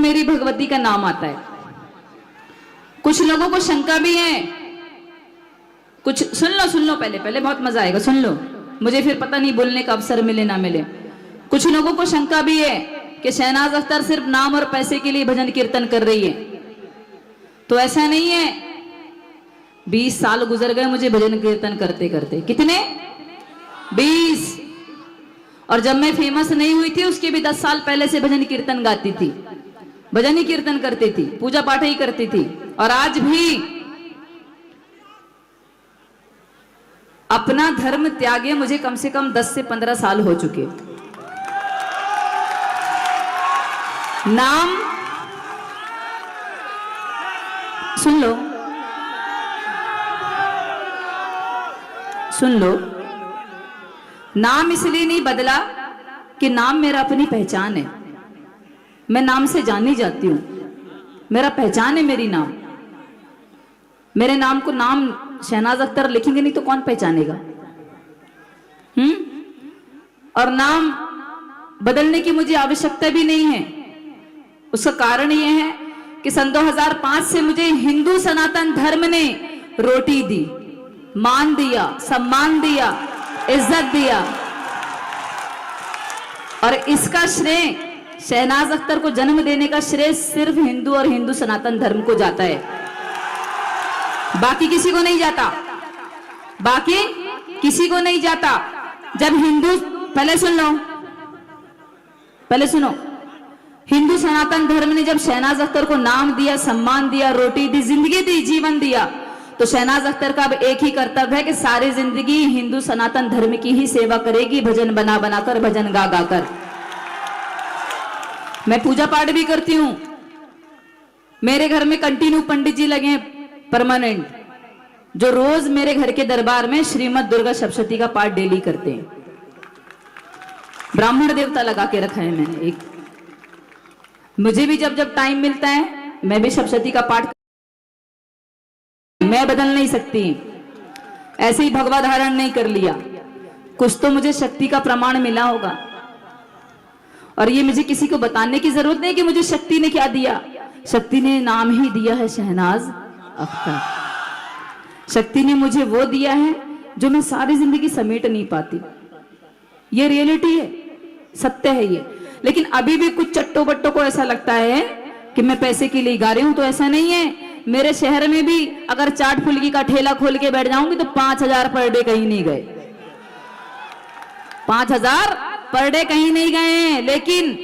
मेरी भगवती का नाम आता है। कुछ लोगों को शंका भी है, कुछ सुन लो पहले पहले बहुत मजा आएगा, सुन लो, मुझे फिर पता नहीं बोलने का अवसर मिले ना मिले। कुछ लोगों को शंका भी है कि शहनाज अख्तर सिर्फ नाम और पैसे के लिए भजन कीर्तन कर रही है। तो ऐसा नहीं है, 20 साल गुजर गए मुझे भजन कीर्तन करते करते। कितने? 20। और जब मैं फेमस नहीं हुई थी उसके भी 10 साल पहले से भजन कीर्तन गाती थी, भजन ही कीर्तन करती थी, पूजा पाठ ही करती थी। और आज भी अपना धर्म त्यागे मुझे कम से कम 10 से 15 साल हो चुके। नाम सुन लो, सुन लो, नाम इसलिए नहीं बदला कि नाम मेरा अपनी पहचान है, मैं नाम से जानी जाती हूं, मेरा पहचान है मेरी नाम। मेरे नाम को नाम शहनाज अख्तर लिखेंगे नहीं तो कौन पहचानेगा? और नाम बदलने की मुझे आवश्यकता भी नहीं है। उसका कारण यह है कि सन 2005 से मुझे हिंदू सनातन धर्म ने रोटी दी, मान दिया, सम्मान दिया, इज्जत दिया। और इसका श्रेय, शहनाज अख्तर को जन्म देने का श्रेय सिर्फ हिंदू और हिंदू सनातन धर्म को जाता है, बाकी किसी को नहीं जाता, बाकी किसी को नहीं जाता। जब हिंदू, पहले सुन लो, पहले सुनो, हिंदू सनातन धर्म ने जब शहनाज अख्तर को नाम दिया, सम्मान दिया, रोटी दी, जिंदगी दी, जीवन दिया, तो शहनाज अख्तर का अब एक ही कर्तव्य है कि सारी जिंदगी हिंदू सनातन धर्म की ही सेवा करेगी, भजन बना बनाकर, भजन गा गाकर। मैं पूजा पाठ भी करती हूं, मेरे घर में कंटिन्यू पंडित जी लगे हैं परमानेंट, जो रोज मेरे घर के दरबार में श्रीमद दुर्गा सप्तशती का पाठ डेली करते हैं। ब्राह्मण देवता लगा के रखा है मैंने एक। मुझे भी जब जब टाइम मिलता है मैं भी सप्तशती का पाठ, मैं बदल नहीं सकती, ऐसे ही भगवा धारण नहीं कर लिया, कुछ तो मुझे शक्ति का प्रमाण मिला होगा। और ये मुझे किसी को बताने की जरूरत नहीं कि मुझे शक्ति ने क्या दिया, शक्ति ने नाम ही दिया है शहनाज अख्तर। शक्ति ने मुझे वो दिया है जो मैं सारी जिंदगी समेट नहीं पाती। ये रियलिटी है, सत्य है ये। लेकिन अभी भी कुछ चट्टो बट्टों को ऐसा लगता है कि मैं पैसे के लिए गा रही हूं, तो ऐसा नहीं है। मेरे शहर में भी अगर चाट फुल्की का ठेला खोल के बैठ जाऊंगी तो 5000 पर डे कहीं नहीं गए, 5000 पर डे कहीं नहीं गए। लेकिन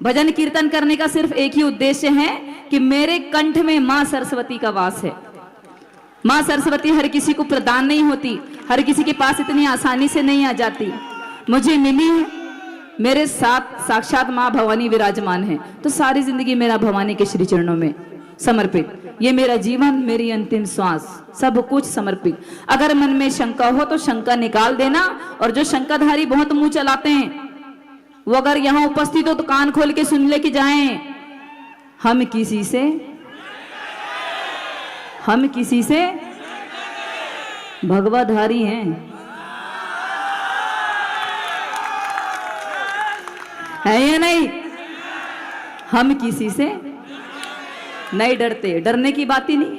भजन कीर्तन करने का सिर्फ एक ही उद्देश्य है कि मेरे कंठ में मां सरस्वती का वास है। मां सरस्वती हर किसी को प्रदान नहीं होती, हर किसी के पास इतनी आसानी से नहीं आ जाती। मुझे मिली है, मेरे साथ साक्षात मां भवानी विराजमान है, तो सारी जिंदगी मेरा भवानी के श्री चरणों में समर्पित। ये मेरा जीवन, मेरी अंतिम श्वास, सब कुछ समर्पित। अगर मन में शंका हो तो शंका निकाल देना। और जो शंकाधारी बहुत मुंह चलाते हैं वो अगर यहां उपस्थित हो तो कान खोल के सुन ले कि जाएं, हम किसी से भगवाधारी हैं, है या नहीं? हम किसी से नहीं डरते, डरने की बात ही नहीं।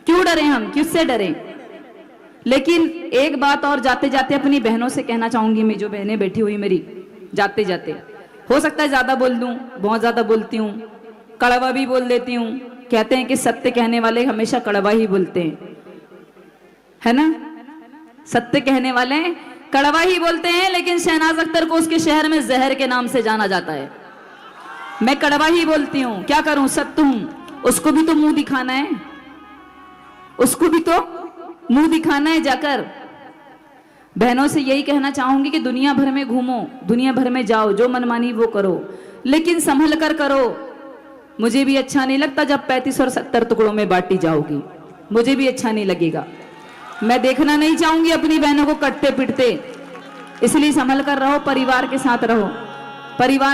क्यों डरे हम, किससे डरे? लेकिन एक बात और जाते जाते अपनी बहनों से कहना चाहूंगी, मैं जो बहनें बैठी हुई मेरी, जाते जाते, हो सकता है ज्यादा बोल दूं, बहुत ज्यादा बोलती हूं, कड़वा भी बोल देती हूं। कहते हैं कि सत्य कहने वाले हमेशा कड़वा ही बोलते हैं, है ना? सत्य कहने वाले कड़वा ही बोलते हैं। लेकिन शहनाज अख्तर को उसके शहर में जहर के नाम से जाना जाता है। मैं कड़वा ही बोलती हूं, क्या करूं, सत्य हूं। उसको भी तो मुंह दिखाना है, उसको भी तो मुंह दिखाना है जाकर। बहनों से यही कहना चाहूंगी कि दुनिया भर में घूमो, दुनिया भर में जाओ, जो मनमानी वो करो, लेकिन संभल कर करो। मुझे भी अच्छा नहीं लगता जब 35 और 70 टुकड़ों में बांटी जाओगी, मुझे भी अच्छा नहीं लगेगा। मैं देखना नहीं चाहूंगी अपनी बहनों को कटते पिटते, इसलिए संभल कर रहो, परिवार के साथ रहो। परिवार